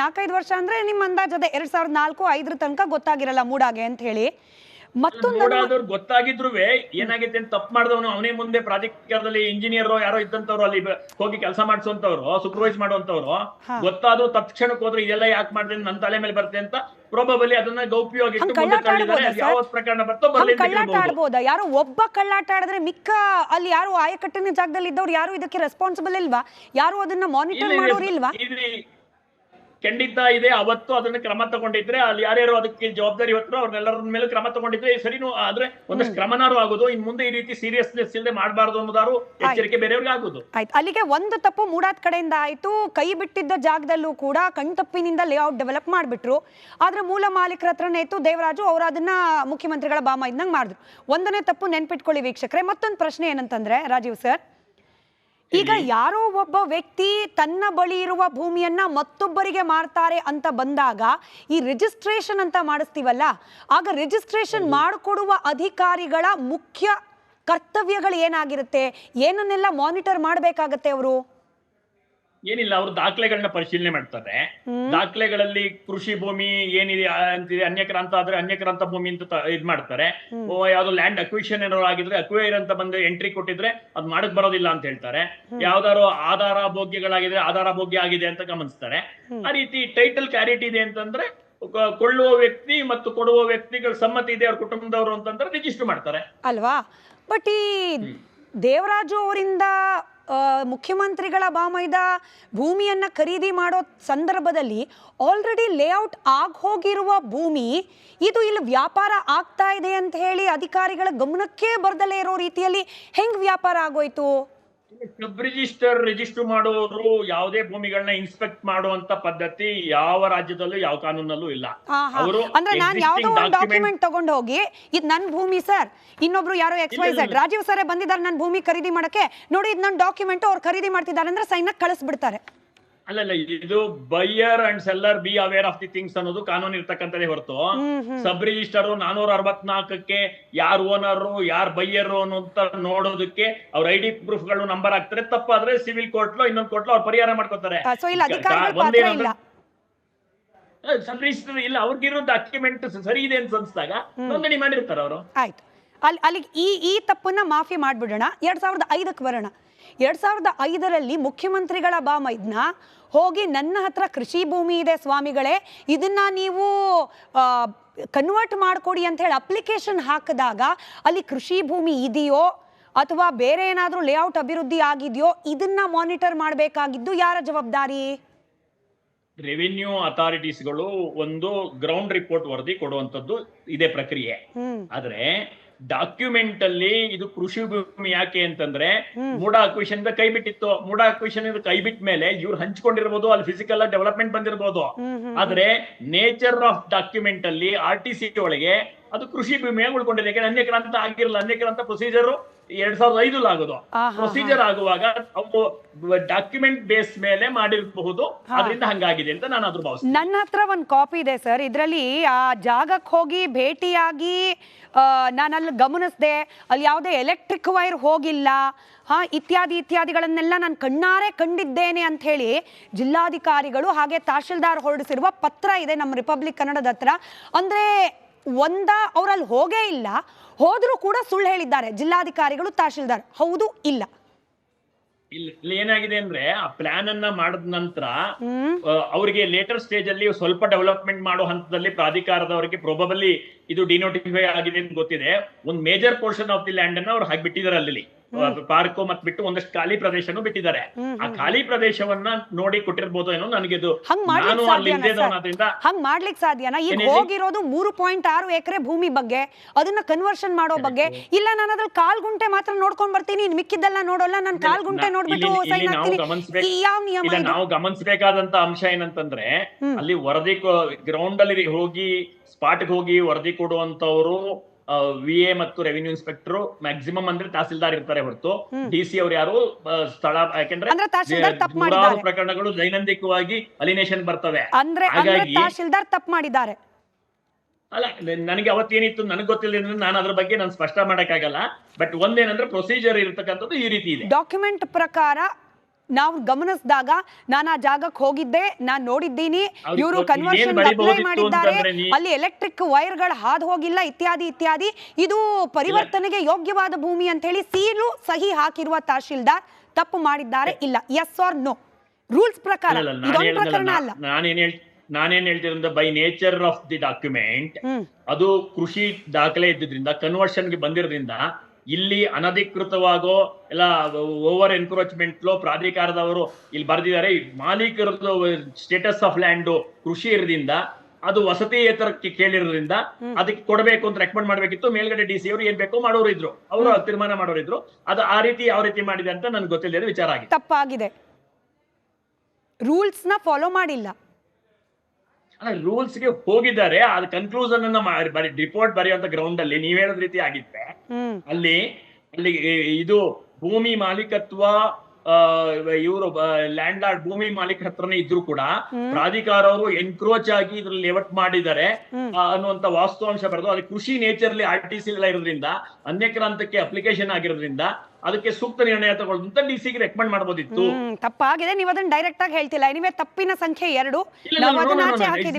4-5 ವರ್ಷ ಅಂದ್ರೆ ನಿಮ್ಮ ಅಂದಾಜು ಅದೇ 2004-5 ತನಕ ಗೊತ್ತಾಗಿರಲ್ಲ ಮೂಡಾಗೆ ಅಂತ ಹೇಳಿ. ಮೂಡಾದವ್ರು ಗೊತ್ತಾಗಿದ್ರುವೆ ಏನಾಗೈತೆ ಅಂತ ತಪ್ಪು ಮಾಡಿದವನು ಅವನೇ ಮುಂದೆ ಪ್ರಾಧಿಕಾರದಲ್ಲಿ ಇಂಜಿನಿಯರ್ ಯಾರೋ ಇದ್ದಂತವ್ರು ಅಲ್ಲಿ ಹೋಗಿ ಕೆಲಸ ಮಾಡಿಸುವಂತವ್ರು ಸೂಪರ್ವೈಸ್ ಮಾಡುವಂತವ್ರು ಗೊತ್ತಾದ್ರು ತತ್ಕ್ಷಣಕ್ಕೆ ಹೋದ್ರೆ ಇದೆಲ್ಲ ಯಾಕೆ ಮಾಡಿದ್ರೆ ನನ್ನ ತಲೆ ಮೇಲೆ ಬರುತ್ತೆ ಅಂತ ಪ್ರೊಬಬಲಿ ಅದನ್ನ ಗೌಪ್ಯವಾಗಿ ಇಟ್ಟು ಮುಂದೆ ತಳ್ಳಿದ್ದಾರೆ. ಯಾವ ಪ್ರಕರಣ ಬರ್ತೋ ಬರಲಿ ಕಳ್ಳಾಟ ಆಡ್ಬೋದಾ? ಯಾರೋ ಒಬ್ಬ ಕಳ್ಳಾಟ ಆಡಿದ್ರೆ ಮಿಕ್ಕ ಅಲ್ಲಿ ಯಾರು ಆಯಕಟ್ಟಿನ ಜಾಗದಲ್ಲಿ ಇದ್ದವ್ರು ಯಾರು ಇದಕ್ಕೆ ರೆಸ್ಪಾನ್ಸಿಬಲ್ ಇಲ್ವಾ? ಯಾರು ಅದನ್ನ ಮಾನಿಟರ್ ಮಾಡೋರು ಇಲ್ವಾ? ಖಂಡಿತ ಇದೆ. ಅವತ್ತು ಅದನ್ನ ಕ್ರಮ ತಗೊಂಡಿದ್ರೆ ಅಲ್ಲಿ ಯಾರ್ಯಾರು ಅದಕ್ಕೆ ಜವಾಬ್ದಾರಿ ಹೊತ್ತರು ಅವ್ರನ್ನೆಲ್ಲರ ಮೇಲೆ ಕ್ರಮ ತಗೊಂಡಿದ್ರೆ ಸರಿನೂ ಆದ್ರೆ ಒಂದಷ್ಟು ಕ್ರಮನಾರು ಆಗೋದು. ಇನ್ ಮುಂದೆ ಈ ರೀತಿ ಸೀರಿಯಸ್ನೆಸ್ ಇಲ್ಲದೆ ಮಾಡಬಾರ್ದು ಅನ್ನೋದಾರು ಎಚ್ಚರಿಕೆ ಬೇರೆಯವ್ರಿಗೆ ಆಗೋದು. ಆಯ್ತು, ಅಲ್ಲಿಗೆ ಒಂದು ತಪ್ಪು ಮೂಡಾದ ಕಡೆಯಿಂದ ಆಯ್ತು. ಕೈ ಬಿಟ್ಟಿದ್ದ ಜಾಗದಲ್ಲೂ ಕೂಡ ಕಣ್ತಪ್ಪಿನಿಂದ ಲೇಔಟ್ ಡೆವಲಪ್ ಮಾಡ್ಬಿಟ್ರು. ಆದ್ರೆ ಮೂಲ ಮಾಲೀಕರ ಹತ್ರನೇ ಇತ್ತು ದೇವರಾಜು, ಅವರು ಅದನ್ನ ಮುಖ್ಯಮಂತ್ರಿಗಳ ಬಾಮ ಇದ್ದಂಗೆ ಮಾಡಿದ್ರು. ಒಂದನೇ ತಪ್ಪು ನೆನ್ಪಿಟ್ಕೊಳ್ಳಿ ವೀಕ್ಷಕರೇ. ಮತ್ತೊಂದು ಪ್ರಶ್ನೆ ಏನಂತಂದ್ರೆ ರಾಜೀವ್ ಸರ್, ಈಗ ಯಾರೋ ಒಬ್ಬ ವ್ಯಕ್ತಿ ತನ್ನ ಬಳಿ ಇರುವ ಭೂಮಿಯನ್ನ ಮತ್ತೊಬ್ಬರಿಗೆ ಮಾರ್ತಾರೆ ಅಂತ ಬಂದಾಗ ಈ ರಿಜಿಸ್ಟ್ರೇಷನ್ ಅಂತ ಮಾಡಿಸ್ತೀವಲ್ಲ, ಆಗ ರಿಜಿಸ್ಟ್ರೇಷನ್ ಮಾಡಿಕೊಡುವ ಅಧಿಕಾರಿಗಳ ಮುಖ್ಯ ಕರ್ತವ್ಯಗಳು ಏನಾಗಿರುತ್ತೆ? ಏನನ್ನೆಲ್ಲ ಮಾನಿಟರ್ ಮಾಡಬೇಕಾಗತ್ತೆ ಅವರು? ಏನಿಲ್ಲ, ಅವರು ದಾಖಲೆಗಳನ್ನ ಪರಿಶೀಲನೆ ಮಾಡ್ತಾರೆ. ದಾಖಲೆಗಳಲ್ಲಿ ಕೃಷಿ ಭೂಮಿ ಏನಿದೆ ಅಂತಿದೆ, ಅನ್ಯಕ್ರಾಂತ ಆದ್ರೆ ಅನ್ಯಕ್ರಾಂತ ಭೂಮಿ ಅಂತ ಇದ್ ಮಾಡ್ತಾರೆ. ಯಾವ್ದೋ ಲ್ಯಾಂಡ್ ಅಕ್ವಿಷನ್ ಏನಾದ್ರು ಆಗಿದ್ರೆ ಅಕ್ವೈರ್ ಅಂತ ಬಂದು ಎಂಟ್ರಿ ಕೊಟ್ಟಿದ್ರೆ ಅದ್ ಮಾಡಕ್ ಬರೋದಿಲ್ಲ ಅಂತ ಹೇಳ್ತಾರೆ. ಯಾವ್ದಾದ್ರು ಆಧಾರ ಭೋಗ್ಯಗಳಾಗಿದ್ರೆ ಆಧಾರ ಭೋಗ್ಯ ಆಗಿದೆ ಅಂತ ಗಮನಿಸ್ತಾರೆ. ಆ ರೀತಿ ಟೈಟಲ್ ಕ್ಲಾರಿಟಿ ಇದೆ ಅಂತಂದ್ರೆ ಕೊಳ್ಳುವ ವ್ಯಕ್ತಿ ಮತ್ತು ಕೊಡುವ ವ್ಯಕ್ತಿಗಳ ಸಮ್ಮತಿ ಇದೆ ಅವ್ರ ಕುಟುಂಬದವರು ಅಂತಂದ್ರೆ ರಿಜಿಸ್ಟರ್ ಮಾಡ್ತಾರೆ ಅಲ್ವಾ? ಬಟ್ ಈ ದೇವರಾಜು ಅವರಿಂದ ಮುಖ್ಯಮಂತ್ರಿಗಳ ಬಾಮೈದ ಭೂಮಿಯನ್ನ ಖರೀದಿ ಮಾಡೋ ಸಂದರ್ಭದಲ್ಲಿ ಆಲ್ರೆಡಿ ಲೇಔಟ್ ಆಗಿ ಹೋಗಿರುವ ಭೂಮಿ ಇದು ಇಲ್ಲಿ ವ್ಯಾಪಾರ ಆಗ್ತಾ ಇದೆ ಅಂತ ಹೇಳಿ ಅಧಿಕಾರಿಗಳ ಗಮನಕ್ಕೆ ಬರ್ದಲೇ ಇರೋ ರೀತಿಯಲ್ಲಿ ಹೆಂಗ್ ವ್ಯಾಪಾರ ಆಗೋಯ್ತು? ಸಬ್ ರಿಜಿಸ್ಟರ್ ಮಾಡೋರು ಯಾವುದೇ ಭೂಮಿಗಳನ್ನ ಇನ್ಸ್ಪೆಕ್ಟ್ ಮಾಡುವಂತ ಪದ್ಧತಿ ಯಾವ ರಾಜ್ಯದಲ್ಲೂ ಯಾವ ಕಾನೂನಲ್ಲೂ ಇಲ್ಲ. ಅಂದ್ರೆ ನಾನು ಯಾವ್ದೋ ಒಂದು ಡಾಕ್ಯುಮೆಂಟ್ ತಗೊಂಡು ಹೋಗಿ ಇದು ನನ್ನ ಭೂಮಿ ಸರ್, ಇನ್ನೊಬ್ರು ಯಾರೋ XYZ ರಾಜೀವ್ ಸರ್ ಬಂದಿದ್ದಾರೆ ನನ್ನ ಭೂಮಿ ಖರೀದಿ ಮಾಡಕ್ಕೆ, ನೋಡಿ ಇದು ನನ್ನ ಡಾಕ್ಯುಮೆಂಟ್, ಅವ್ರು ಖರೀದಿ ಮಾಡ್ತಿದ್ದಾರೆ ಅಂದ್ರೆ ಸೈನ್ ಕಳಿಸ್ಬಿಡ್ತಾರೆ. ಅಲ್ಲಲ್ಲ, ಇದು buyer and seller be aware of the things ಅನ್ನೋದು ಕಾನೂನು ಇರ್ತಕ್ಕಂಥದ್ದೇ ಹೊರತು ಸಬ್ ರಿಜಿಸ್ಟರ್ 464ಕ್ಕೆ ಯಾರು ಓನರ್ ಯಾರು ಬೈಯರ್ ಅಂತ ನೋಡೋದಕ್ಕೆ ಅವ್ರ ID ಪ್ರೂಫ್ ಗಳು ನಂಬರ್ ಹಾಕ್ತಾರೆ. ತಪ್ಪಾದ್ರೆ ಸಿವಿಲ್ ಕೋರ್ಟ್ ಲೋ ಇನ್ನೊಂದು ಕೋರ್ಟ್ ಲೋ ಅವ್ರು ಪರಿಹಾರ ಮಾಡ್ಕೊತಾರೆ. ಸಬ್ ರಿಜಿಸ್ಟರ್ ಇಲ್ಲ, ಅವ್ರಿಗಿರೋ ಡಾಕ್ಯುಮೆಂಟ್ ಸರಿ ಇದೆ ಅಂತ ಅನ್ಸ್ದಾಗ ನೋಂದಣಿ ಮಾಡಿರ್ತಾರೆ ಅವರು. ಆಯ್ತು, ಅಲ್ಲಿ ಈ ತಪ್ಪನ್ನ ಮಾಫಿ ಮಾಡ್ಬಿಡೋಣ. 2005ಕ್ಕೆ ಬರೋಣ. 2005ರಲ್ಲಿ ಮುಖ್ಯಮಂತ್ರಿಗಳ ಬಾಮೈದ್ನ ಹೋಗಿ ನನ್ನ ಹತ್ರ ಕೃಷಿ ಭೂಮಿ ಇದೆ ಸ್ವಾಮಿಗಳೇ, ಇದನ್ನ ನೀವು ಕನ್ವರ್ಟ್ ಮಾಡ್ಕೊಡಿ ಅಂತ ಹೇಳಿ ಅಪ್ಲಿಕೇಶನ್ ಹಾಕಿದಾಗ ಅಲ್ಲಿ ಕೃಷಿ ಭೂಮಿ ಇದೆಯೋ ಅಥವಾ ಬೇರೆ ಏನಾದರೂ ಲೇಔಟ್ ಅಭಿವೃದ್ಧಿ ಆಗಿದೆಯೋ ಇದನ್ನ ಮಾನಿಟರ್ ಮಾಡಬೇಕಾಗಿದ್ದು ಯಾರ ಜವಾಬ್ದಾರಿ? ರೆವಿನ್ಯೂ ಅಥಾರಿಟೀಸ್ಗಳು ಒಂದು ಗ್ರೌಂಡ್ ರಿಪೋರ್ಟ್ ವರದಿ ಕೊಡುವಂತದ್ದು ಇದೆ ಪ್ರಕ್ರಿಯೆ. ಆದ್ರೆ ಡಾಕ್ಯುಮೆಂಟ್ ಅಲ್ಲಿ ಇದು ಕೃಷಿ ಭೂಮಿ ಯಾಕೆ ಅಂತಂದ್ರೆ ಮೂಡ ಅಕ್ವಿಷನ್ ಕೈ ಬಿಟ್ಟಿತ್ತು. ಮೂಡ ಅಕ್ವಿಷನ್ ಕೈ ಬಿಟ್ಟ ಮೇಲೆ ಇವ್ರು ಹಂಚ್ಕೊಂಡಿರ್ಬೋದು, ಅಲ್ಲಿ ಫಿಸಿಕಲ್ ಡೆವಲಪ್ಮೆಂಟ್ ಬಂದಿರಬಹುದು. ಆದ್ರೆ ನೇಚರ್ ಆಫ್ ಡಾಕ್ಯುಮೆಂಟ್ ಅಲ್ಲಿ RTC ಒಳಗೆ ಅದು ಕೃಷಿ ಭೂಮಿಯಾಗಿ ಉಳ್ಕೊಂಡಿದೆ. ಯಾಕಂದ್ರೆ ಅನ್ಯಕ್ರಾಂತ ಆಗಿರಲ್ಲ. ಅನ್ಯಕ್ರಾಂತ ಪ್ರೊಸೀಜರ್ 2005 ಆಗೋದು. ಪ್ರೊಸೀಜರ್ ಆಗುವಾಗ ಅವರು ಡಾಕ್ಯುಮೆಂಟ್ ಬೇಸ್ ಮೇಲೆ ಮಾಡಿರಬಹುದು, ಅದರಿಂದ ಹಂಗಾಗಿದೆ ಅಂತ ನಾನು ಅದ್ರ ಭಾವಿಸ್ತೀನಿ. ನನ್ನ ಹತ್ರ ಒಂದು ಕಾಪಿ ಇದೆ ಸರ್. ಇದರಲ್ಲಿ ಆ ಜಾಗಕ್ಕೆ ಹೋಗಿ ಭೇಟಿಯಾಗಿ ನಾನು ಅಲ್ಲಿ ಗಮನಿಸಿದೆ, ಅಲ್ಲಿ ಯಾವುದೇ ಎಲೆಕ್ಟ್ರಿಕ್ ವೈರ್ ಹೋಗಿಲ್ಲ, ಇತ್ಯಾದಿಗಳನ್ನೆಲ್ಲ ನಾನು ಕಣ್ಣಾರೆ ಕಂಡಿದ್ದೇನೆ ಅಂತ ಹೇಳಿ ಜಿಲ್ಲಾಧಿಕಾರಿಗಳು ಹಾಗೆ ತಹಶೀಲ್ದಾರ್ ಹೊರಡಿಸಿರುವ ಪತ್ರ ಇದೆ ನಮ್ಮ ರಿಪಬ್ಲಿಕ್ ಕನ್ನಡದ ಹತ್ರ. ಅಂದ್ರೆ ಅವರಲ್ಲಿ ಹೋಗೇ ಇಲ್ಲ, ಹೋದ್ರೂ ಕೂಡ ಸುಳ್ಳು ಹೇಳಿದ್ದಾರೆ ಜಿಲ್ಲಾಧಿಕಾರಿಗಳು ತಹಶೀಲ್ದಾರ್. ಹೌದು ಇಲ್ಲ ಇಲ್ಲಿ ಏನಾಗಿದೆ ಅಂದ್ರೆ ಆ ಪ್ಲಾನ್ ಅನ್ನ ಮಾಡಿದ ನಂತರ ಅವರಿಗೆ ಲೇಟರ್ ಸ್ಟೇಜ್ ಅಲ್ಲಿ ಸ್ವಲ್ಪ ಡೆವಲಪ್ಮೆಂಟ್ ಮಾಡೋ ಹಂತದಲ್ಲಿ ಪ್ರಾಧಿಕಾರದವರಿಗೆ ಪ್ರೊಬಬಲಿ ಇದು ಡಿನೋಟಿಫೈ ಆಗಿದೆ ಅಂತ ಗೊತ್ತಿದೆ. ಒಂದು major portion of the land ಅನ್ನ ಅವ್ರು ಹಾಗೆ ಬಿಟ್ಟಿದ್ದಾರೆ. ಅಲ್ಲಿ ಪಾರ್ಕ್ ಮತ್ ಬಿಟ್ಟು ಒಂದಷ್ಟು ಖಾಲಿ ಪ್ರದೇಶನೂ ಬಿಟ್ಟಿದ್ದಾರೆ. ಆ ಖಾಲಿ ಪ್ರದೇಶವನ್ನ ನೋಡಿ ಕೊಟ್ಟಿರ್ಬೋದು ಏನೋ ನನಗೆ. ಹಂಗ್ ಮಾಡ್ಲಿಕ್ಕೆ ಸಾಧ್ಯನಾ? ಈಗ ಹೋಗಿರೋದು 3.6 ಎಕರೆ ಭೂಮಿ ಬಗ್ಗೆ, ಅದನ್ನ ಕನ್ವರ್ಷನ್ ಮಾಡೋ ಬಗ್ಗೆ ಇಲ್ಲ. ನಾನು ಅದ್ರಲ್ಲಿ ಕಾಲ್ ಗುಂಟೆ ಮಾತ್ರ ನೋಡ್ಕೊಂಡ್ ಬರ್ತೀನಿ, ಮಿಕ್ಕಿದ್ದೆಲ್ಲ ನೋಡೋಲ್ಲ. ನಾನು ಕಾಲ್ ಗುಂಟೆ ನೋಡ್ಬಿಟ್ಟು ನಾವು ಗಮನಿಸಬೇಕಾದಂತ ಅಂಶ ಏನಂತಂದ್ರೆ ಅಲ್ಲಿ ವರದಿ ಗ್ರೌಂಡ್ ಅಲ್ಲಿ ಹೋಗಿ ಸ್ಪಾಟ್ ಹೋಗಿ ವರದಿ ಕೊಡುವಂತವ್ರು VA ಮತ್ತು ರೆವಿನ್ಯೂ ಇನ್ಸ್ಪೆಕ್ಟರ್ ಮ್ಯಾಕ್ಸಿಮಮ್ ಅಂದ್ರೆ ತಹಸೀಲ್ದಾರ್ ಇರ್ತಾರೆ ಹೊರತು DC ಅವ್ರು ಯಾರು ಸ್ಥಳ, ಯಾಕೆಂದ್ರೆ ನೂರಾರು ಪ್ರಕರಣಗಳು ದೈನಂದಿಕವಾಗಿ ಅಲಿನೇಷನ್ ಬರ್ತವೆ. ಹಾಗಾಗಿ ತಹಸೀಲ್ದಾರ್ ತಪ್ಪು ಮಾಡಿದ್ದಾರೆ. ಅಲ್ಲ, ನನಗೆ ಅವತ್ತೇನಿತ್ತು ನನಗೆ ಗೊತ್ತಿಲ್ಲ, ನಾನು ಅದ್ರ ಬಗ್ಗೆ ನಾನು ಸ್ಪಷ್ಟ ಮಾಡಕ್ಕಾಗಲ್ಲ. ಬಟ್ ಒಂದೇನಂದ್ರೆ ಪ್ರೊಸೀಜರ್ ಇರತಕ್ಕಂಥದ್ದು ಈ ರೀತಿ ಇದೆ. ಡಾಕ್ಯುಮೆಂಟ್ ಪ್ರಕಾರ ನಾವು ಗಮನಿಸಿದಾಗ ನಾನು ಆ ಜಾಗಕ್ಕೆ ಹೋಗಿದ್ದೆ, ನಾನು ನೋಡಿದ್ದೀನಿ, ಅವ್ರಿಗೆ ಇವರು ಏನ್ ಕನ್ವರ್ಷನ್ ಬರೀಬಹುದಿತ್ತು ಅಪ್ಲೈ ಮಾಡಿದ್ದಾರೆ, ಅಂತಂದ್ರೆ ಅಲ್ಲಿ ಎಲೆಕ್ಟ್ರಿಕ್ ವೈರ್ಗಳು ಹಾದು ಹೋಗಿಲ್ಲ ಇತ್ಯಾದಿ ಇತ್ಯಾದಿ. ಇದು ಪರಿವರ್ತನೆಗೆ ಯೋಗ್ಯವಾದ ಭೂಮಿ ಅಂತ ಹೇಳಿ ಸೀಲು ಸಹಿ ಹಾಕಿರುವ ತಹಶೀಲ್ದಾರ್ ತಪ್ಪು ಮಾಡಿದ್ದಾರೆ ಇಲ್ಲ? S R no? ರೂಲ್ಸ್ ಪ್ರಕಾರ ಇದೊಂದು ಪ್ರಕರಣ ಅಲ್ಲ. ನಾನೇನ್ ಹೇಳ್ತಿದ್ರಿಂದ by nature of the document ಅದು ಕೃಷಿ ದಾಖಲೆ ಇದ್ದಿದ್ರಿಂದ ಕನ್ವರ್ಷನ್ಗೆ ಬಂದಿರೋದ್ರಿಂದ ಇಲ್ಲಿ ಅನಧಿಕೃತವಾಗೋ ಎಲ್ಲ ಓವರ್ ಎನ್ಕ್ರೋಚ್ಮೆಂಟ್ ಲೋ ಪ್ರಾಧಿಕಾರದವರು ಇಲ್ಲಿ ಬರ್ದಿದ್ದಾರೆ, ಮಾಲೀಕರದ್ದು ಸ್ಟೇಟಸ್ ಆಫ್ ಲ್ಯಾಂಡ್ ಕೃಷಿ ಇರೋದ್ರಿಂದ ಅದು ವಸತಿಯೇತರಕ್ಕೆ ಕೇಳಿರೋದ್ರಿಂದ ಅದಕ್ಕೆ ಕೊಡಬೇಕು ಅಂತ ರೆಕಮೆಂಡ್ ಮಾಡ್ಬೇಕಿತ್ತು. ಮೇಲ್ಗಡೆ ಡಿ ಸಿ ಅವರು ಏನ್ ಬೇಕೋ ಮಾಡೋರು ಇದ್ರು, ಅವರು ತೀರ್ಮಾನ ಮಾಡೋರು ಇದ್ರು. ಅದು ಆ ರೀತಿ ಯಾವ ರೀತಿ ಮಾಡಿದೆ ಅಂತ ನನ್ಗೆ ಗೊತ್ತಿಲ್ಲದ ವಿಚಾರ ಆಗಿದೆ. ತಪ್ಪಾಗಿದೆ, ರೂಲ್ಸ್ ನ ಫಾಲೋ ಮಾಡಿಲ್ಲ. ರೂಲ್ಸ್ ಗೆ ಹೋಗಿದ್ದಾರೆ, ಅದು ಕನ್ಕ್ಲೂಷನ್ ಅನ್ನ ರಿಪೋರ್ಟ್ ಬರೆಯುವಂತ ಗ್ರೌಂಡ್ ಅಲ್ಲಿ ನೀವ್ ಹೇಳೋದ್ ರೀತಿ ಆಗಿದ್ರೆ ಅಲ್ಲಿ ಇದು ಭೂಮಿ ಮಾಲೀಕತ್ವ ಇವರು ಲ್ಯಾಂಡ್ ಲಾರ್ಡ್ ಭೂಮಿ ಮಾಲೀಕರ ಹತ್ರನೇ ಇದ್ರು ಕೂಡ ಪ್ರಾಧಿಕಾರ ಅವರು ಎನ್ಕ್ರೋಚ್ ಆಗಿ ಇದ್ರಲ್ಲಿ ಲೇಔಟ್ ಮಾಡಿದ್ದಾರೆ ಅನ್ನುವಂತ ವಾಸ್ತವಾಂಶ ಬರೆದು ಅದು ಕೃಷಿ ನೇಚರ್ಲಿ RTC ಎಲ್ಲ ಇರೋದ್ರಿಂದ ಅನ್ಯಕ್ರಾಂತಕ್ಕೆ ಅಪ್ಲಿಕೇಶನ್ ಆಗಿರೋದ್ರಿಂದ ಅದಕ್ಕೆ ಸೂಕ್ತ ನಿರ್ಣಯ ತಗೊಳ್ಳೋದಂತ DC ಗೆ ರೆಕಮೆಂಡ್ ಮಾಡಬಹುದಿತ್ತು. ತಪ್ಪಾಗಿದೆ, ನೀವು ಅದನ್ನ ಡೈರೆಕ್ಟ್ ಆಗಿ ಹೇಳ್ತಿಲ್ಲ. ಎನಿವೆ ತಪ್ಪಿನ ಸಂಖ್ಯೆ 2 ನಾವು ಅದನ್ನ ಆಚೆ ಹಾಕಿದೀವಿ.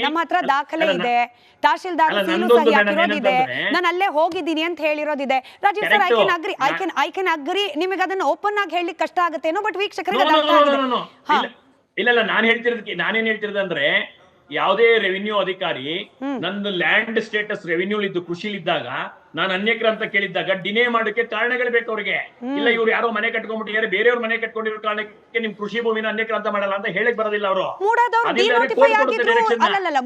ನಮ್ಮ ಹತ್ರ ದಾಖಲೆ ಇದೆ, ತಹಶೀಲ್ದಾರ್ ಸೀಲು ಸಹಿ ಹಾಕಿರೋದಿದೆ, ನಾನು ಅಲ್ಲೇ ಹೋಗಿದ್ದೀನಿ ಅಂತ ಹೇಳಿರೋದಿದೆ. Rajiv sir, I can agree. ನಿಮಗೆ ಅದನ್ನ ಓಪನ್ ಆಗಿ ಹೇಳಲಿಕ್ಕೆ ಕಷ್ಟ ಆಗುತ್ತೇನೋ, ಬಟ್ ವೀಕ್ಷಕರಿಗೆ ಇಲ್ಲ ನಾನೇನ್ ಹೇಳ್ತಿರೋದಂದ್ರೆ ಯಾವುದೇ ರೆವಿನ್ಯೂ ಅಧಿಕಾರಿ ನಂದು ಲ್ಯಾಂಡ್ ಸ್ಟೇಟಸ್ ರೆವಿನ್ಯೂ ಇದ್ದು ಕೃಷಿಲಿದ್ದಾಗ ನಾನು ಅನ್ಯಕರ ಅಂತ ಕೇಳಿದ್ದಾಗ ಡಿನೇ ಮಾಡೋಕೆ ಕಾರಣಗಳು ಬೇಕು ಅವ್ರಿಗೆ. ಇಲ್ಲ ಇವ್ರು ಯಾರೋ ಮನೆ ಕಟ್ಕೊಂಡ್ಬಿಟ್ಟಿದ್ದಾರೆ, ಬೇರೆಯವ್ರ ಮನೆ ಕಟ್ಕೊಂಡಿರೋ ಕಾರಣಕ್ಕೆ ನಿಮ್ ಕೃಷಿ ಭೂಮಿನ ಅನ್ಯಕರ ಅಂತ ಮಾಡಲ್ಲ ಅಂತ ಹೇಳಕ್ ಬರೋದಿಲ್ಲ ಅವರು.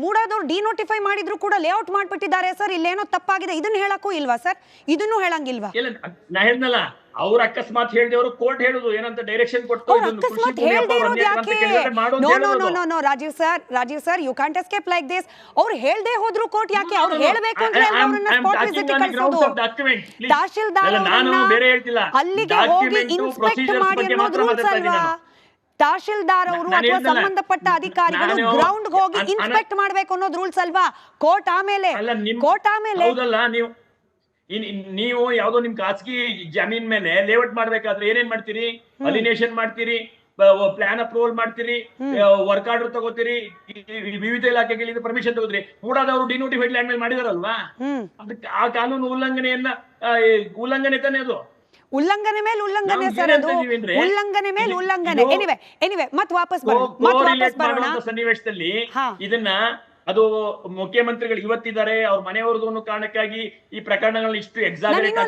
ಮೂಡಾದವ್ರು ಡಿನೋಟಿಫೈ ಮಾಡಿದ್ರು ಕೂಡ ಲೇಔಟ್ ಮಾಡ್ಬಿಟ್ಟಿದ್ದಾರೆ ಸರ್, ಇಲ್ಲೇನೋ ತಪ್ಪಾಗಿದೆ, ಇದನ್ನ ಹೇಳಕ್ಕೂ ಇಲ್ವಾ ಸರ್? ಇದನ್ನು ಹೇಳಂಗಿಲ್ವಾ? ಇಲ್ಲ ನಾ ಹೇಳ್ದಲ್ಲ, ಅವ್ರ ಅಕಸ್ಮಾತ್ ಹೇಳ್ದೇವ್ರು ಕೋರ್ಟ್ ಹೇಳುದು ಏನಂತ ಡೈರೆಕ್ಷನ್ ಕೊಟ್ಟು Rajiv sir, you can't escape like this. ಅವ್ರು ಹೇಳ್ದೆ ಹೋದ್ರು ಕೋರ್ಟ್ ಯಾಕೆ? ಅವ್ರು ಹೇಳ್ಬೇಕು ಅಂದ್ರೆ ತಹಶೀಲ್ದಾರ್ ಅಲ್ಲಿಗೆ ಹೋಗಿ ಇನ್ಸ್ಪೆಕ್ಟ್ ಮಾಡಿ ಅನ್ನೋದು ರೂಲ್ಸ್ ಅಲ್ವಾ? ತಹಶೀಲ್ದಾರ್ ಅವರು ಅಥವಾ ಸಂಬಂಧಪಟ್ಟ ಅಧಿಕಾರಿಗಳು ಗ್ರೌಂಡ್ ಹೋಗಿ ಇನ್ಸ್ಪೆಕ್ಟ್ ಮಾಡ್ಬೇಕು ಅನ್ನೋದು ರೂಲ್ಸ್ ಅಲ್ವಾ? ಕೋರ್ಟ್ ಆಮೇಲೆ ನೀವು ಯಾವ್ದೋ ನಿಮ್ ಖಾಸಗಿ ಜಮೀನ್ ಮೇಲೆ ಲೇಔಟ್ ಮಾಡ್ಬೇಕಾದ್ರೆ ಏನೇನ್ ಮಾಡ್ತೀರಿ? ಅಲಿನೇಷನ್ ಮಾಡ್ತೀರಿ, ಪ್ಲಾನ್ ಅಪ್ರೂವಲ್ ಮಾಡ್ತೀರಿ, ವರ್ಕ್ ಆರ್ಡರ್ ತಗೋತೀರಿ, ವಿವಿಧ ಇಲಾಖೆಗಳಿಂದ ಪರ್ಮಿಷನ್ ತಗೋತೀರಿ. ಮೂಡಾದವರು ಡಿನೋಟಿಫೈಡ್ ಲ್ಯಾಂಡ್ ಮೇಲೆ ಮಾಡಿದಾರಲ್ವಾ? ಅದಕ್ಕೆ ಆ ಕಾನೂನು ಉಲ್ಲಂಘನೆ ತಾನೇ ಅದು. ಉಲ್ಲಂಘನೆ ಮೇಲೆ ಉಲ್ಲಂಘನೆ ಸರ್, ಅದು ಉಲ್ಲಂಘನೆ ಮೇಲೆ ಉಲ್ಲಂಘನೆ. ಎನಿವೆ ಮತ್ತೆ ವಾಪಸ್ ಬರೋಣ ಸನ್ನಿವೇಶದಲ್ಲಿ ಇದನ್ನ ಅದು ಮುಖ್ಯಮಂತ್ರಿಗಳು ಇವತ್ತಿದ್ದಾರೆ, ಅವ್ರ ಮನೆಯವ್ರದ್ದು ಕಾರಣಕ್ಕಾಗಿ ಈ ಪ್ರಕರಣಗಳನ್ನ ಇಷ್ಟು ಎಕ್ಸಾಜರೇಟ್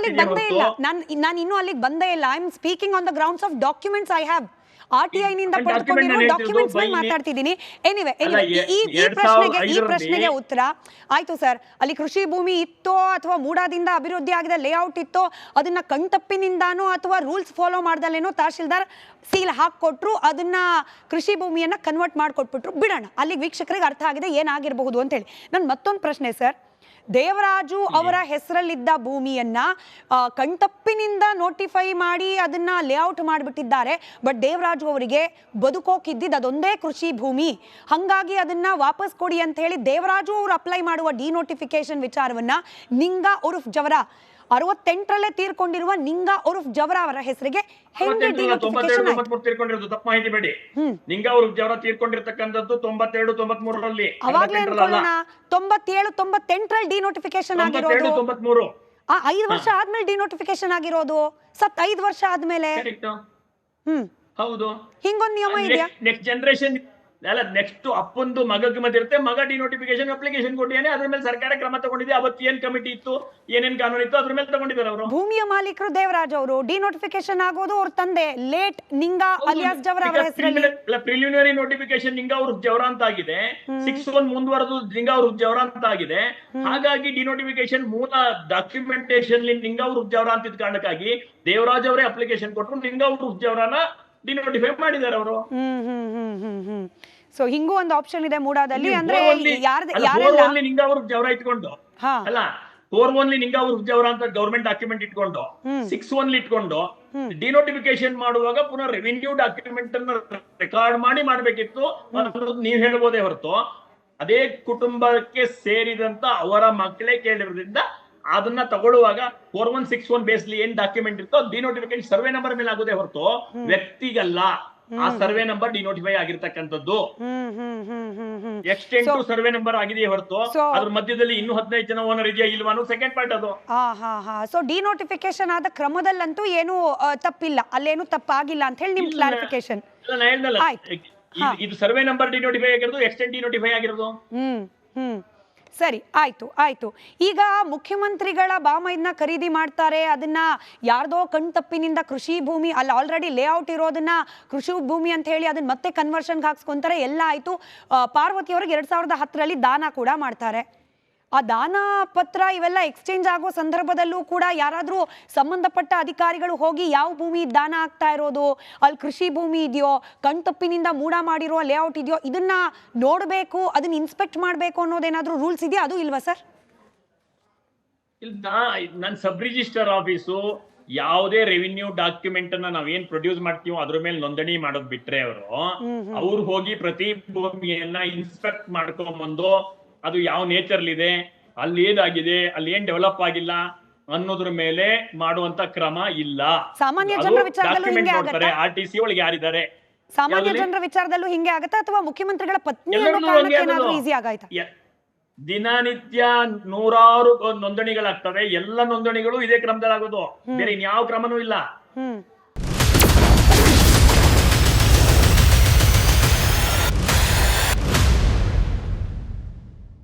ನಾನು ಇನ್ನೂ ಅಲ್ಲಿಗೆ ಬಂದೇ ಇಲ್ಲ. I am speaking on the grounds of documents I have. RTI ನಿಂದ ಪಡೆದುಕೊಂಡಿರುವ ಡಾಕ್ಯುಮೆಂಟ್ಸ್ ಮೇಲೆ ಮಾತಾಡ್ತಿದ್ದೀನಿ. ಎನಿವೆ ಈ ಪ್ರಶ್ನೆಗೆ ಉತ್ತರ ಆಯ್ತು ಸರ್. ಅಲ್ಲಿ ಕೃಷಿ ಭೂಮಿ ಇತ್ತೋ ಅಥವಾ ಮೂಡಾದಿಂದ ಅಭಿವೃದ್ಧಿ ಆಗಿದ ಲೇಔಟ್ ಇತ್ತೋ, ಅದನ್ನ ಕಣ್ತಪ್ಪಿನಿಂದಾನೋ ಅಥವಾ ರೂಲ್ಸ್ ಫಾಲೋ ಮಾಡ್ದಲ್ಲೇನೋ ತಹಶೀಲ್ದಾರ್ ಸೀಲ್ ಹಾಕೊಟ್ರು, ಅದನ್ನ ಕೃಷಿ ಭೂಮಿಯನ್ನ ಕನ್ವರ್ಟ್ ಮಾಡಿಕೊಟ್ಬಿಟ್ರು, ಬಿಡೋಣ. ಅಲ್ಲಿಗೆ ವೀಕ್ಷಕರಿಗೆ ಅರ್ಥ ಆಗಿದೆ ಏನಾಗಿರಬಹುದು ಅಂತ ಹೇಳಿ. ನನ್ನ ಮತ್ತೊಂದು ಪ್ರಶ್ನೆ ಸರ್, ದೇವರಾಜು ಅವರ ಹೆಸರಲ್ಲಿದ್ದ ಭೂಮಿಯನ್ನ ಕಣ್ತಪ್ಪಿನಿಂದ ನೋಟಿಫೈ ಮಾಡಿ ಅದನ್ನ ಲೇಔಟ್ ಮಾಡಿಬಿಟ್ಟಿದ್ದಾರೆ. ಬಟ್ ದೇವರಾಜು ಅವರಿಗೆ ಬದುಕೋಕಿದ್ದಿದ್ದು ಅದೊಂದೇ ಕೃಷಿ ಭೂಮಿ, ಹಾಗಾಗಿ ಅದನ್ನ ವಾಪಸ್ ಕೊಡಿ ಅಂತ ಹೇಳಿ ದೇವರಾಜು ಅವರು ಅಪ್ಲೈ ಮಾಡುವ ಡಿನೋಟಿಫಿಕೇಶನ್ ವಿಚಾರವನ್ನ ನಿಂಗಾ ಉರ್ಫ್ ಜವರ 68ರಲ್ಲೇ ತೀರ್ಕೊಂಡಿರುವ ನಿಂಗಾ ಉರ್ಫ್ ಜವರ ಅವರ ಹೆಸರಿಗೆ ಹೆಂಗೆ ಡಿನೋಟಿಫಿಕೇಶನ್ ಆಯ್ತು? ತೀರ್ಕೊಂಡಿರೋದು ತಪ್ಪು ಮಾಹಿತಿ ಬೇಡಿ. ನಿಂಗಾ ಉರ್ಫ್ ಜವರ ತೀರ್ಕೊಂಡಿರ್ತಕ್ಕಂಥದ್ದು 92, 93ರಲ್ಲಿ. ಅವಾಗ್ಲೇ ಅನ್ಕೊಳ್ಳೋಣ 97, 98ರಲ್ಲಿ ಡಿನೋಟಿಫಿಕೇಶನ್ ಆಗಿರೋದು. 93 5 ವರ್ಷ ಆದ್ಮೇಲೆ ಡಿನೋಟಿಫಿಕೇಶನ್ ಆಗಿರೋದು, 5 ವರ್ಷ ಆದ್ಮೇಲೆ. ಹೌದು, ಹಿಂಗೊಂದು ನಿಯಮ ಇದೆಯಾ? ನೆಕ್ಸ್ಟ್ ಜನರೇಷನ್ ಅಲ್ಲ, ನೆಕ್ಸ್ಟ್ ಅಪ್ಪಂದು ಮಗಕ್ಕೆ ಮತ್ತಿರುತ್ತೆ, ಮಗ ಡಿನೋಟಿಫಿಕೇಶನ್ ಅಪ್ಲಿಕೇಶನ್ ಕೊಟ್ಟಿಯಾನೆ, ಅದ್ರ ಮೇಲೆ ಸರ್ಕಾರ ಕ್ರಮ ತಗೊಂಡಿದೆ. ಅವತ್ತು ಏನ್ ಕಮಿಟಿ ಇತ್ತು, ಏನೇನ್ ಕಾನೂನು ಇತ್ತು, ಅದ್ರ ಮೇಲೆ ತಗೊಂಡಿದ್ದಾರೆ ಅವರು. ಭೂಮಿಯ ಮಾಲೀಕರು ದೇವರಾಜ್ ಅವರು, ಡಿನೋಟಿಫಿಕೇಶನ್ ಆಗೋದು ಅವ್ರ ತಂದೆ ಲೇಟ್ ನಿಂಗಾ ಅಲಿಯಾಸ್ ಜವರ ಅವರ ಹೆಸರಲ್ಲಿ. ಪ್ರಿಲಿಮಿನರಿ ನೋಟಿಫಿಕೇಶನ್ ನಿಂಗಾ ಉರ್ಫ್ ಜವರ ಅಂತ ಆಗಿದೆ, 6-1 ಮುಂದುವರೆದು ನಿಂಗಾ ಉರ್ಫ್ ಜವರ ಅಂತ ಆಗಿದೆ. ಹಾಗಾಗಿ ಡಿನೋಟಿಫಿಕೇಶನ್ ಮೂಲ ಡಾಕ್ಯುಮೆಂಟೇಶನ್ ನಿಂಗಾ ಉರ್ಫ್ ಜವರ ಅಂತಿದ್ದ ಕಾರಣಕ್ಕಾಗಿ ದೇವರಾಜ್ ಅವರೇ ಅಪ್ಲಿಕೇಶನ್ ಕೊಟ್ಟರು, ನಿಂಗಾ ಉರ್ಫ್ ಜವರನ ಡಿನೋಟಿಫೈ ಮಾಡಿದ್ದಾರೆ ಅವರು. ಸೊ ಹಿಂಗೂ ಒಂದು ಆಪ್ಷನ್ ಇದೆ ಮೂಡಾದಲ್ಲಿ. ಅಂದ್ರೆ ನಿಂಗಾ ಉರ್ಫ್ ಜವರ ಇಟ್ಕೊಂಡು ಅಲ್ಲ, 4-1 ನಿಂಗಾ ಉರ್ಫ್ ಜವರ ಅಂತ ಗವರ್ಮೆಂಟ್ ಡಾಕ್ಯುಮೆಂಟ್ ಇಟ್ಕೊಂಡು 6-1 ಇಟ್ಕೊಂಡು ಡಿನೋಟಿಫಿಕೇಶನ್ ಮಾಡುವಾಗ ಪುನಃ ರೆವಿನ್ಯೂ ಡಾಕ್ಯುಮೆಂಟ್ ಅನ್ನ ರೆಕಾರ್ಡ್ ಮಾಡಿ ಮಾಡ್ಬೇಕಿತ್ತು ಅನ್ನೋದು ನೀವ್ ಹೇಳ್ಬೋದೇ ಹೊರತು, ಅದೇ ಕುಟುಂಬಕ್ಕೆ ಸೇರಿದಂತ ಅವರ ಮಕ್ಕಳೇ ಕೇಳಿರೋದ್ರಿಂದ ಅದನ್ನ ತಗೊಳ್ಳುವಾಗ 4161 ಬೇಸ್ಲಿ ಏನ್ ಡಾಕ್ಯುಮೆಂಟ್ ಇರ್ತೋ ಡಿನೋಟಿಫಿಕೇಶನ್ ಸರ್ವೆ ನಂಬರ್ ಮೇಲೆ ಆಗೋದೇ ಹೊರತು ವ್ಯಕ್ತಿಗಲ್ಲ. ಆ ಸರ್ವೆ ನಂಬರ್ ಡಿನೋಟಿಫೈ ಆಗಿರ್ತಕ್ಕಂಥದ್ದು ಎಕ್ಸ್ಟೆಂಟ್ ಟು ಸರ್ವೆ ನಂಬರ್ ಆಗಿದೆಯೇ ಹೊರತು ಅದ್ರ ಮಧ್ಯದಲ್ಲಿ ಇನ್ನೂ 15 ಜನ ಓನರ್ ಇದೆಯಾ ಇಲ್ವಾ ಅನ್ನೋ ಸೆಕೆಂಡ್ ಪಾರ್ಟ್ ಅದು. ಸೊ ಡಿನೋಟಿಫಿಕೇಶನ್ ಆದ ಕ್ರಮದಲ್ಲಂತೂ ಏನು ತಪ್ಪಿಲ್ಲ, ಅಲ್ಲೇನು ತಪ್ಪಾಗಿಲ್ಲ ಅಂತ ಹೇಳಿ ನಿಮ್ ಕ್ಲಾರಿಫಿಕೇಶನ್. ಇದು ಸರ್ವೆ ನಂಬರ್ ಡಿನೋಟಿಫೈ ಆಗಿರೋದು, ಎಕ್ಸ್ಟೆಂಟ್ ಡಿನೋಟಿಫೈ ಆಗಿರೋದು. ಸರಿ, ಆಯ್ತು ಆಯ್ತು. ಈಗ ಮುಖ್ಯಮಂತ್ರಿಗಳ ಬಾಮೈದನ್ನ ಖರೀದಿ ಮಾಡ್ತಾರೆ, ಅದನ್ನ ಯಾರ್ದೋ ಕಣ್ತಪ್ಪಿನಿಂದ ಕೃಷಿ ಭೂಮಿ ಅಲ್ಲಿ ಆಲ್ರೆಡಿ ಲೇಔಟ್ ಇರೋದನ್ನ ಕೃಷಿ ಭೂಮಿ ಅಂತ ಹೇಳಿ ಅದನ್ನ ಮತ್ತೆ ಕನ್ವರ್ಷನ್ಗೆ ಹಾಕ್ಸ್ಕೊಂತಾರೆ, ಎಲ್ಲ ಆಯ್ತು. ಪಾರ್ವತಿ ಅವ್ರಿಗೆ 2010ರಲ್ಲಿ ದಾನ ಕೂಡ ಮಾಡ್ತಾರೆ. ಆ ದಾನ ಪತ್ರ ಇವೆಲ್ಲ ಎಕ್ಸ್ಚೇಂಜ್ ಆಗೋ ಸಂದರ್ಭದಲ್ಲೂ ಕೂಡ ಯಾರಾದ್ರೂ ಸಂಬಂಧಪಟ್ಟ ಅಧಿಕಾರಿಗಳು ಹೋಗಿ ಯಾವ ಭೂಮಿ ದಾನ ಆಗ್ತಾ ಇರೋದು, ಅಲ್ಲಿ ಕೃಷಿ ಭೂಮಿ ಇದೆಯೋ, ಕಣ್ತಪ್ಪಿನಿಂದ ಮೂಡ ಮಾಡಿರೋ ಲೇಔಟ್ ಇದೆಯೋ, ಇದನ್ನ ನೋಡಬೇಕು, ಅದನ್ನ ಇನ್ಸ್ಪೆಕ್ಟ್ ಮಾಡಬೇಕು ಅನ್ನೋದೇನಾದ್ರೂ ರೂಲ್ಸ್ ಇದೆಯಾ? ಅದು ಇಲ್ವಾ ಸರ್? ನನ್ನ ಸಬ್ ರಿಜಿಸ್ಟರ್ ಆಫೀಸು ಯಾವುದೇ ರೆವಿನ್ಯೂ ಡಾಕ್ಯುಮೆಂಟ್ ಅನ್ನ ನಾವೇನ್ ಪ್ರೊಡ್ಯೂಸ್ ಮಾಡ್ತೀವೋ ಅದ್ರ ಮೇಲೆ ನೋಂದಣಿ ಮಾಡೋದ್ ಬಿಟ್ರೆ ಅವ್ರು ಹೋಗಿ ಪ್ರತಿ ಭೂಮಿಯನ್ನ ಇನ್ಸ್ಪೆಕ್ಟ್ ಮಾಡ್ಕೊಂಡ್ಬಂದು ಅದು ಯಾವ ನೇಚರ್ ಇದೆ, ಅಲ್ಲಿ ಏನಾಗಿದೆ, ಅಲ್ಲಿ ಏನ್ ಡೆವಲಪ್ ಆಗಿಲ್ಲ ಅನ್ನೋದ್ರ ಮೇಲೆ ಮಾಡುವಂತ ಕ್ರಮ ಇಲ್ಲ. ಸಾಮಾನ್ಯ ಜನರ ವಿಚಾರದಲ್ಲೂ ಹಿಂಗೆ ಆಗುತ್ತೆ. RTC ಒಳಗೆ ಯಾರಿದ್ದಾರೆ, ಸಾಮಾನ್ಯ ಜನರ ವಿಚಾರದಲ್ಲೂ ಹಿಂಗೆ ಆಗುತ್ತೆ ಅಥವಾ ಮುಖ್ಯಮಂತ್ರಿಗಳ ಪತ್ನಿ ಈಸಿ ಆಗಾಯ್ತಾ? ದಿನನಿತ್ಯ ನೂರಾರು ನೋಂದಣಿಗಳಾಗ್ತವೆ, ಎಲ್ಲ ನೋಂದಣಿಗಳು ಇದೇ ಕ್ರಮದಲ್ಲಾಗೋದು, ಬೇರೆ ಇನ್ಯಾವ ಕ್ರಮನೂ ಇಲ್ಲ.